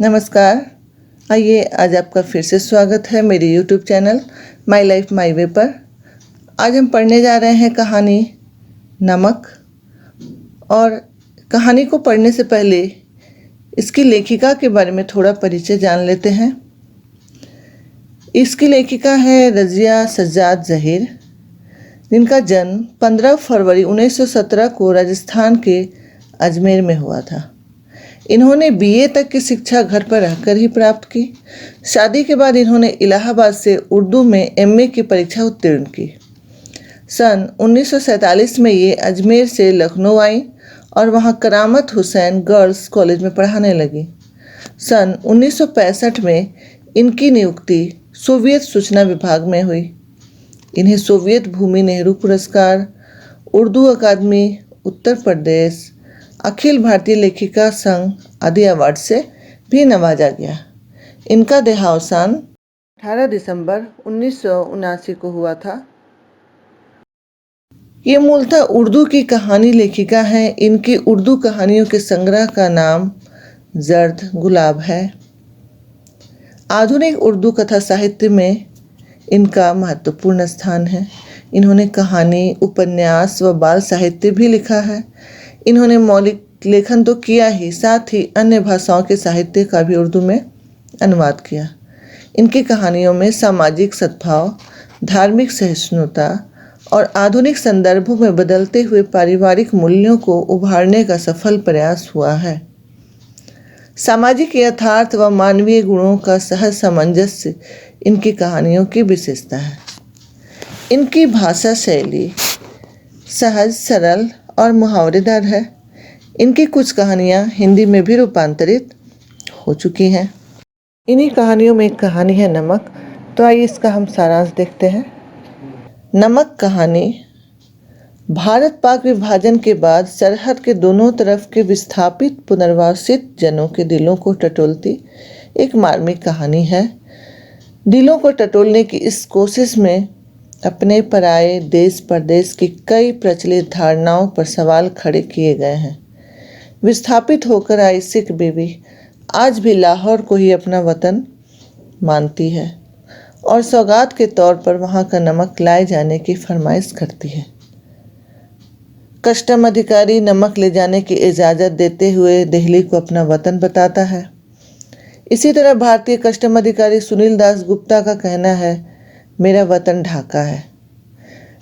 नमस्कार। आइए आज आपका फिर से स्वागत है मेरे YouTube channel my life my way पर। आज हम पढ़ने जा रहे हैं कहानी नमक। और कहानी को पढ़ने से पहले इसकी लेखिका के बारे में थोड़ा परिचय जान लेते हैं। इसकी लेखिका है रज़िया सज्जाद ज़हीर, जिनका जन्म 15 फरवरी 1917 को राजस्थान के अजमेर में हुआ था। इन्होंने बीए तक की शिक्षा घर पर रहकर ही प्राप्त की। शादी के बाद इन्होंने इलाहाबाद से उर्दू में एमए की परीक्षा उत्तीर्ण की। सन 1947 में ये अजमेर से लखनऊ आई और वहाँ करामत हुसैन गर्ल्स कॉलेज में पढ़ाने लगी। सन 1965 में इनकी नियुक्ति सोवियत सूचना विभाग में हुई। इन्हें सोवियत भूमि नेहरू पुरस्कार, उर्दू अकादमी, उत्तर प्रदेश अखिल भारतीय लेखिका संघ आदि अवार्ड से भी नवाजा गया। इनका देहावसान 18 दिसंबर 1979 को हुआ था। ये मूलतः उर्दू की कहानी लेखिका हैं। इनकी उर्दू कहानियों के संग्रह का नाम जर्द गुलाब है। आधुनिक उर्दू कथा साहित्य में इनका महत्वपूर्ण स्थान है। इन्होंने कहानी, उपन्यास व बाल साहित्य भी लिखा है। इन्होंने मौलिक लेखन तो किया ही, साथ ही अन्य भाषाओं के साहित्य का भी उर्दू में अनुवाद किया। इनकी कहानियों में सामाजिक सद्भाव, धार्मिक सहिष्णुता और आधुनिक संदर्भों में बदलते हुए पारिवारिक मूल्यों को उभारने का सफल प्रयास हुआ है। सामाजिक यथार्थ व मानवीय गुणों का सहज सामंजस्य इनकी कहानियों की विशेषता है। इनकी भाषा शैली सहज, सरल और मुहावरेदार है। इनकी कुछ कहानियाँ हिंदी में भी रूपांतरित हो चुकी हैं। इन्हीं कहानियों में एक कहानी है नमक। तो आइए इसका हम सारांश देखते हैं। नमक कहानी भारत पाक विभाजन के बाद सरहद के दोनों तरफ के विस्थापित पुनर्वासित जनों के दिलों को टटोलती एक मार्मिक कहानी है। दिलों को टटोलने की इस कोशिश में अपने पराये देश परदेश की कई प्रचलित धारणाओं पर सवाल खड़े किए गए हैं। विस्थापित होकर आई सिख बीवी आज भी लाहौर को ही अपना वतन मानती है और सौगात के तौर पर वहाँ का नमक लाए जाने की फरमाइश करती है। कस्टम अधिकारी नमक ले जाने की इजाज़त देते हुए दिल्ली को अपना वतन बताता है। इसी तरह भारतीय कस्टम अधिकारी सुनील दास गुप्ता का कहना है, मेरा वतन ढाका है।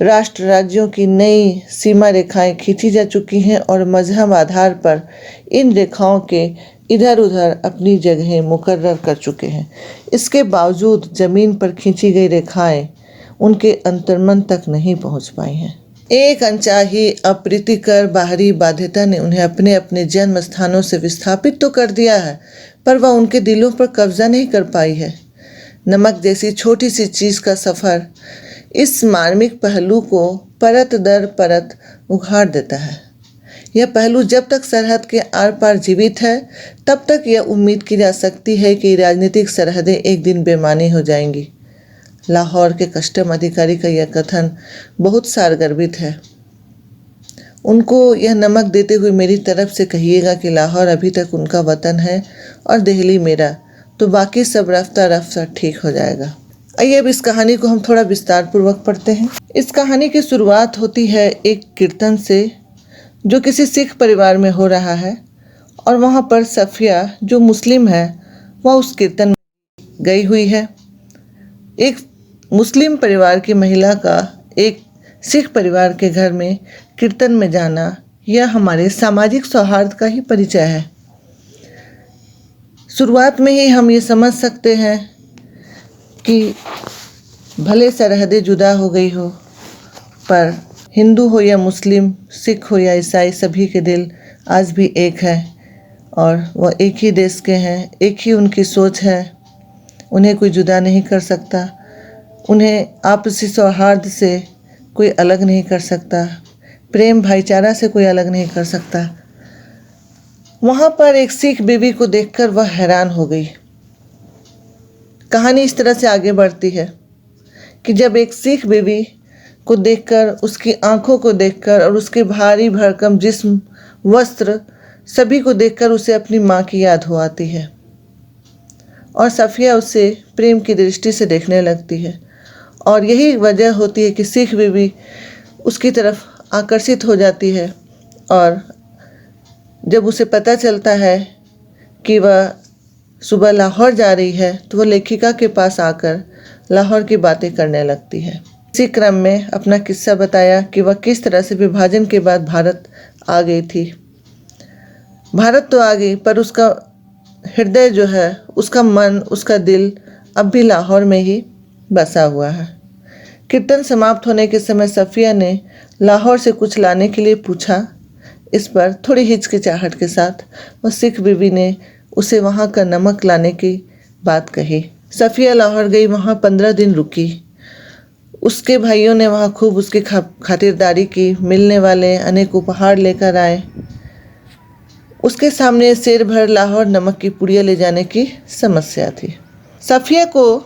राष्ट्र राज्यों की नई सीमा रेखाएं खींची जा चुकी हैं और मजहब आधार पर इन रेखाओं के इधर उधर अपनी जगहें मुकर्रर कर चुके हैं। इसके बावजूद जमीन पर खींची गई रेखाएं उनके अंतर्मन तक नहीं पहुंच पाई हैं। एक अनचाही अप्रीतिकर बाहरी बाध्यता ने उन्हें अपने अपने जन्म स्थानों से विस्थापित तो कर दिया है, पर वह उनके दिलों पर कब्जा नहीं कर पाई है। नमक जैसी छोटी सी चीज़ का सफ़र इस मार्मिक पहलू को परत दर परत उघाड़ देता है। यह पहलू जब तक सरहद के आर पार जीवित है, तब तक यह उम्मीद की जा सकती है कि राजनीतिक सरहदें एक दिन बेमानी हो जाएंगी। लाहौर के कस्टम अधिकारी का यह कथन बहुत सारगर्भित है। उनको यह नमक देते हुए मेरी तरफ से कहिएगा कि लाहौर अभी तक उनका वतन है और दिल्ली मेरा, तो बाकी सब रफ्ता रफ्ता ठीक हो जाएगा। आइए अब इस कहानी को हम थोड़ा विस्तार पूर्वक पढ़ते हैं। इस कहानी की शुरुआत होती है एक कीर्तन से जो किसी सिख परिवार में हो रहा है और वहाँ पर सफ़िया जो मुस्लिम है वह उस कीर्तन में गई हुई है। एक मुस्लिम परिवार की महिला का एक सिख परिवार के घर में कीर्तन में जाना यह हमारे सामाजिक सौहार्द का ही परिचय है। शुरुआत में ही हम ये समझ सकते हैं कि भले सरहदें जुदा हो गई हो, पर हिंदू हो या मुस्लिम, सिख हो या ईसाई, सभी के दिल आज भी एक है और वह एक ही देश के हैं। एक ही उनकी सोच है। उन्हें कोई जुदा नहीं कर सकता। उन्हें आपसी सौहार्द से कोई अलग नहीं कर सकता। प्रेम भाईचारा से कोई अलग नहीं कर सकता। वहाँ पर एक सिख बीवी को देखकर वह हैरान हो गई। कहानी इस तरह से आगे बढ़ती है कि जब एक सिख बीवी को देखकर, उसकी आंखों को देखकर और उसके भारी भरकम जिस्म, वस्त्र सभी को देखकर उसे अपनी माँ की याद हो आती है। और सफ़िया उसे प्रेम की दृष्टि से देखने लगती है और यही वजह होती है कि सिख बीवी उसकी तरफ आकर्षित हो जाती है। और जब उसे पता चलता है कि वह सुबह लाहौर जा रही है तो वह लेखिका के पास आकर लाहौर की बातें करने लगती है। इसी क्रम में अपना किस्सा बताया कि वह किस तरह से विभाजन के बाद भारत आ गई थी। भारत तो आ गई पर उसका हृदय जो है, उसका मन, उसका दिल अब भी लाहौर में ही बसा हुआ है। कीर्तन समाप्त होने के समय सफ़िया ने लाहौर से कुछ लाने के लिए पूछा। इस पर थोड़ी हिचकिचाहट के साथ वह सिख बीवी ने उसे वहाँ का नमक लाने की बात कही। सफ़िया लाहौर गई, वहाँ 15 दिन रुकी। उसके भाइयों ने वहाँ खूब उसकी खातिरदारी की, मिलने वाले अनेक उपहार लेकर आए। उसके सामने शेर भर लाहौर नमक की पुड़िया ले जाने की समस्या थी। सफ़िया को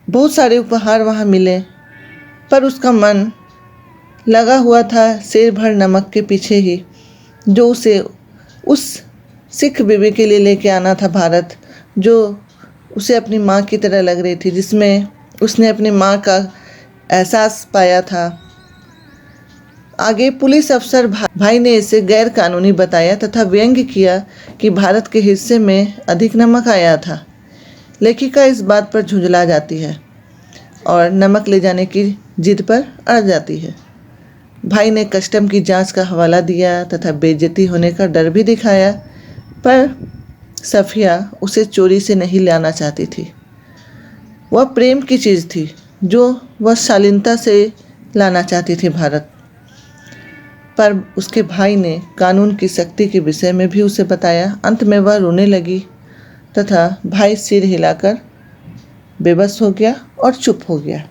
बहुत सारे उपहार वहाँ मिले पर उसका मन लगा हुआ था शेर भर नमक के पीछे ही, जो उसे उस सिख बीवी के लिए लेके आना था भारत, जो उसे अपनी माँ की तरह लग रही थी, जिसमें उसने अपनी माँ का एहसास पाया था। आगे पुलिस अफसर भाई ने इसे गैर कानूनी बताया तथा व्यंग्य किया कि भारत के हिस्से में अधिक नमक आया था। लेखिका इस बात पर झुंझला जाती है और नमक ले जाने की जिद पर अड़ जाती है। भाई ने कस्टम की जांच का हवाला दिया तथा बेइज्जती होने का डर भी दिखाया, पर सफ़िया उसे चोरी से नहीं लाना चाहती थी। वह प्रेम की चीज़ थी जो वह शालीनता से लाना चाहती थी भारत। पर उसके भाई ने कानून की सख्ती के विषय में भी उसे बताया। अंत में वह रोने लगी तथा भाई सिर हिलाकर बेबस हो गया और चुप हो गया।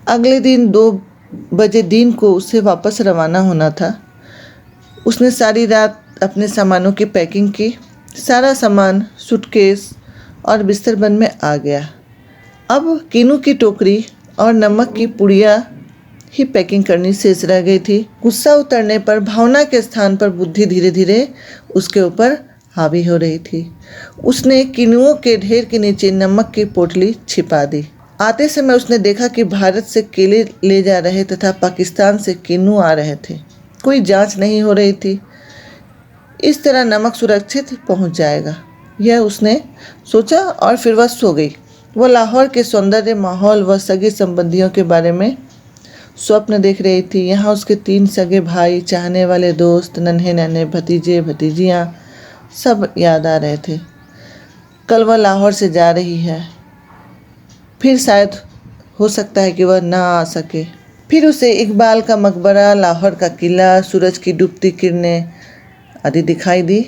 अगले दिन 2 बजे दिन को उसे वापस रवाना होना था। उसने सारी रात अपने सामानों की पैकिंग की। सारा सामान सूटकेस और बिस्तरबंद में आ गया। अब कीनू की टोकरी और नमक की पुड़िया ही पैकिंग करनी शेष रह गई थी। गुस्सा उतरने पर भावना के स्थान पर बुद्धि धीरे धीरे उसके ऊपर हावी हो रही थी। उसने किनुओं के ढेर के नीचे नमक की पोटली छिपा दी। आते समय उसने देखा कि भारत से केले ले जा रहे तथा पाकिस्तान से किन्नू आ रहे थे। कोई जांच नहीं हो रही थी। इस तरह नमक सुरक्षित पहुंच जाएगा, यह उसने सोचा और फिर वह सो गई। वह लाहौर के सौंदर्य, माहौल व सगे संबंधियों के बारे में स्वप्न देख रही थी। यहाँ उसके 3 सगे भाई, चाहने वाले दोस्त, नन्हे नन्हे भतीजे भतीजियाँ सब याद आ रहे थे। कल वह लाहौर से जा रही है, फिर शायद हो सकता है कि वह ना आ सके। फिर उसे इकबाल का मकबरा, लाहौर का किला, सूरज की डूबती किरणें आदि दिखाई दी।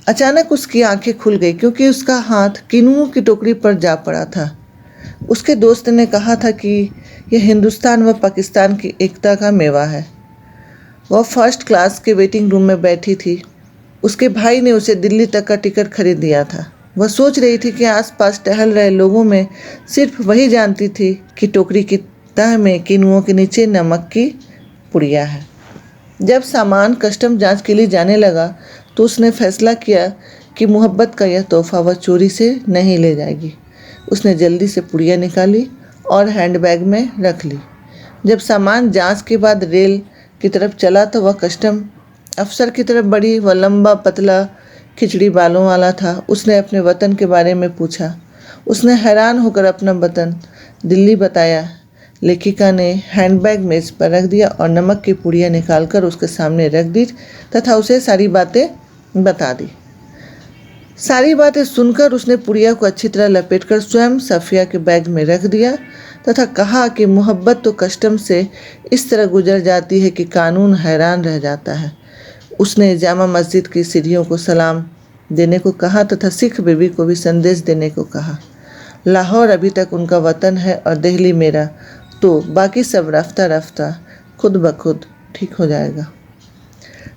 अचानक उसकी आंखें खुल गई क्योंकि उसका हाथ किनुओं की टोकरी पर जा पड़ा था। उसके दोस्त ने कहा था कि यह हिंदुस्तान व पाकिस्तान की एकता का मेवा है। वह फर्स्ट क्लास के वेटिंग रूम में बैठी थी। उसके भाई ने उसे दिल्ली तक का टिकट खरीद दिया था। वह सोच रही थी कि आसपास टहल रहे लोगों में सिर्फ वही जानती थी कि टोकरी की तह में किनुओं के नीचे नमक की पुड़िया है। जब सामान कस्टम जांच के लिए जाने लगा तो उसने फैसला किया कि मोहब्बत का यह तोहफा वह चोरी से नहीं ले जाएगी। उसने जल्दी से पुड़िया निकाली और हैंडबैग में रख ली। जब सामान जांच के बाद रेल की तरफ चला तो वह कस्टम अफसर की तरफ बढ़ी। वह लंबा पतला खिचड़ी बालों वाला था। उसने अपने वतन के बारे में पूछा। उसने हैरान होकर अपना वतन दिल्ली बताया। लेखिका ने हैंडबैग मेज पर रख दिया और नमक की पुड़िया निकालकर उसके सामने रख दी तथा उसे सारी बातें बता दी। सारी बातें सुनकर उसने पुड़िया को अच्छी तरह लपेटकर स्वयं सफ़िया के बैग में रख दिया तथा कहा कि मोहब्बत तो कस्टम से इस तरह गुजर जाती है कि कानून हैरान रह जाता है। उसने जामा मस्जिद की सीढ़ियों को सलाम देने को कहा तथा सिख बीवी को भी संदेश देने को कहा। लाहौर अभी तक उनका वतन है और दिल्ली मेरा, तो बाकी सब रफ्ता रफ्ता खुद ब खुद ठीक हो जाएगा।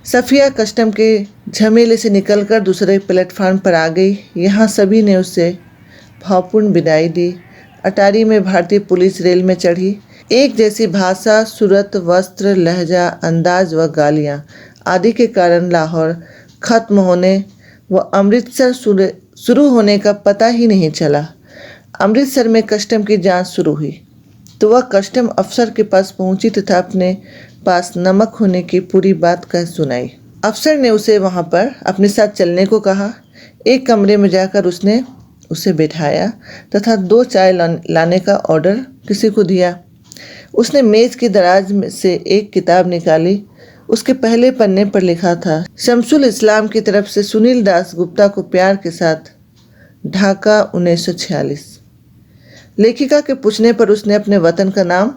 सफ़िया कस्टम के झमेले से निकलकर दूसरे प्लेटफार्म पर आ गई। यहाँ सभी ने उसे भावपूर्ण विदाई दी। अटारी में भारतीय पुलिस रेल में चढ़ी। एक जैसी भाषा, सूरत, वस्त्र, लहजा, अंदाज व गालियाँ आदि के कारण लाहौर खत्म होने व अमृतसर शुरू होने का पता ही नहीं चला। अमृतसर में कस्टम की जांच शुरू हुई तो वह कस्टम अफसर के पास पहुंची तथा अपने पास नमक होने की पूरी बात कह सुनाई। अफसर ने उसे वहां पर अपने साथ चलने को कहा। एक कमरे में जाकर उसने उसे बिठाया तथा 2 चाय लाने का ऑर्डर किसी को दिया। उसने मेज की दराज में से एक किताब निकाली। उसके पहले पन्ने पर लिखा था, शमसुल इस्लाम की तरफ से सुनील दास गुप्ता को प्यार के साथ, ढाका 1946। लेखिका के पूछने पर उसने अपने वतन का नाम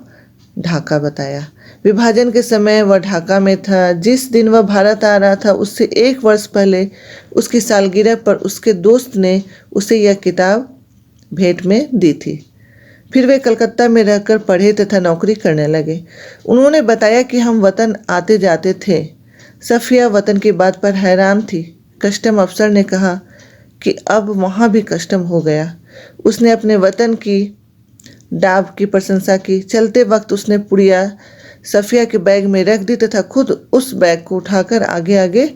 ढाका बताया। विभाजन के समय वह ढाका में था। जिस दिन वह भारत आ रहा था उससे 1 वर्ष पहले उसकी सालगिरह पर उसके दोस्त ने उसे यह किताब भेंट में दी थी। फिर वे कलकत्ता में रहकर पढ़े तथा नौकरी करने लगे। उन्होंने बताया कि हम वतन आते जाते थे। सफ़िया वतन की बात पर हैरान थी। कस्टम अफसर ने कहा कि अब वहाँ भी कस्टम हो गया। उसने अपने वतन की डाब की प्रशंसा की। चलते वक्त उसने पुड़िया सफ़िया के बैग में रख दी तथा खुद उस बैग को उठाकर आगे आगे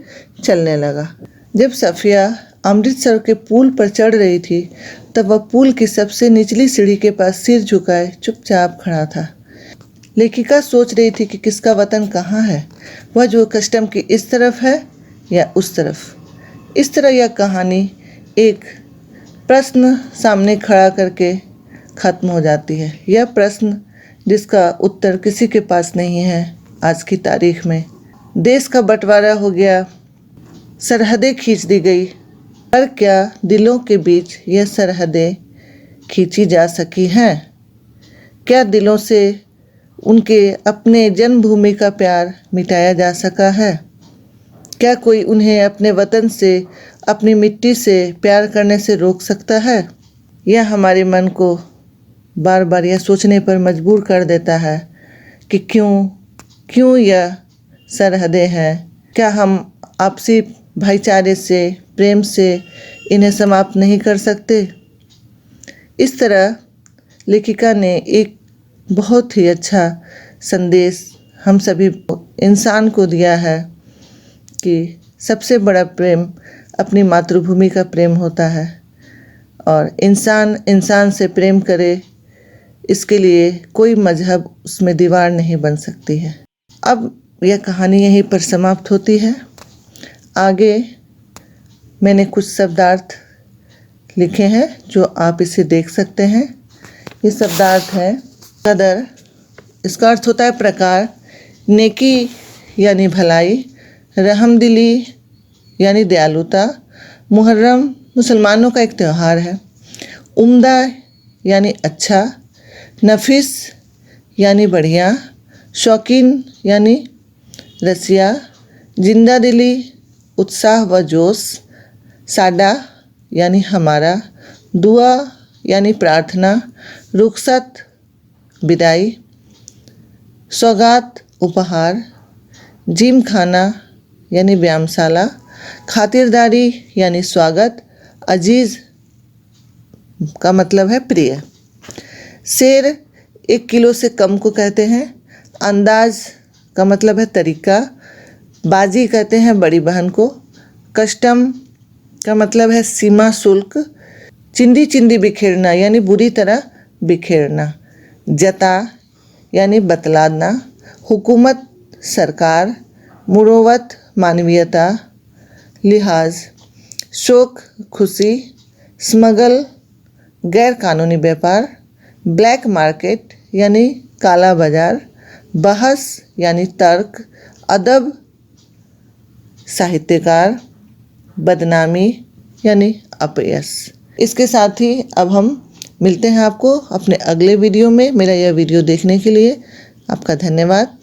चलने लगा। जब सफ़िया अमृतसर के पुल पर चढ़ रही थी तब वह पुल की सबसे निचली सीढ़ी के पास सिर झुकाए चुपचाप खड़ा था। लेखिका सोच रही थी कि किसका वतन कहाँ है, वह जो कस्टम की इस तरफ है या उस तरफ। इस तरह यह कहानी एक प्रश्न सामने खड़ा करके ख़त्म हो जाती है। यह प्रश्न जिसका उत्तर किसी के पास नहीं है आज की तारीख में। देश का बंटवारा हो गया, सरहदें खींच दी गई, पर क्या दिलों के बीच यह सरहदें खींची जा सकी हैं? क्या दिलों से उनके अपने जन्मभूमि का प्यार मिटाया जा सका है? क्या कोई उन्हें अपने वतन से, अपनी मिट्टी से प्यार करने से रोक सकता है? यह हमारे मन को बार बार यह सोचने पर मजबूर कर देता है कि क्यों यह सरहदें हैं। क्या हम आपसी भाईचारे से, प्रेम से इन्हें समाप्त नहीं कर सकते? इस तरह लेखिका ने एक बहुत ही अच्छा संदेश हम सभी इंसान को दिया है कि सबसे बड़ा प्रेम अपनी मातृभूमि का प्रेम होता है और इंसान से प्रेम करे, इसके लिए कोई मजहब उसमें दीवार नहीं बन सकती है। अब यह कहानी यहीं पर समाप्त होती है। आगे मैंने कुछ शब्दार्थ लिखे हैं जो आप इसे देख सकते हैं। ये शब्दार्थ है कदर, इसका अर्थ होता है प्रकार, नेकी यानी भलाई, रहमदिली यानी दयालुता। मुहर्रम मुसलमानों का एक त्यौहार है। उम्दा यानी अच्छा, नफिस यानी बढ़िया, शौकीन यानी रसिया, जिंदा दिली उत्साह व जोश, साडा यानी हमारा, दुआ यानी प्रार्थना, रुखसत विदाई, सौगात उपहार, जिम खाना यानी व्यायामशाला, खातिरदारी यानी स्वागत, अजीज़ का मतलब है प्रिय। शेर 1 किलो से कम को कहते हैं। अंदाज का मतलब है तरीका। बाजी कहते हैं बड़ी बहन को। कस्टम का मतलब है सीमा शुल्क। चिंदी चिंदी बिखेरना यानी बुरी तरह बिखेरना। जता यानी बतलाना। हुकूमत सरकार। मुरोवत मानवीयता, लिहाज। शोक खुशी। स्मगल गैर कानूनी व्यापार। ब्लैक मार्केट यानी काला बाजार। बहस यानी तर्क। अदब साहित्यकार। बदनामी यानी अपयश। इसके साथ ही अब हम मिलते हैं आपको अपने अगले वीडियो में। मेरा यह वीडियो देखने के लिए आपका धन्यवाद।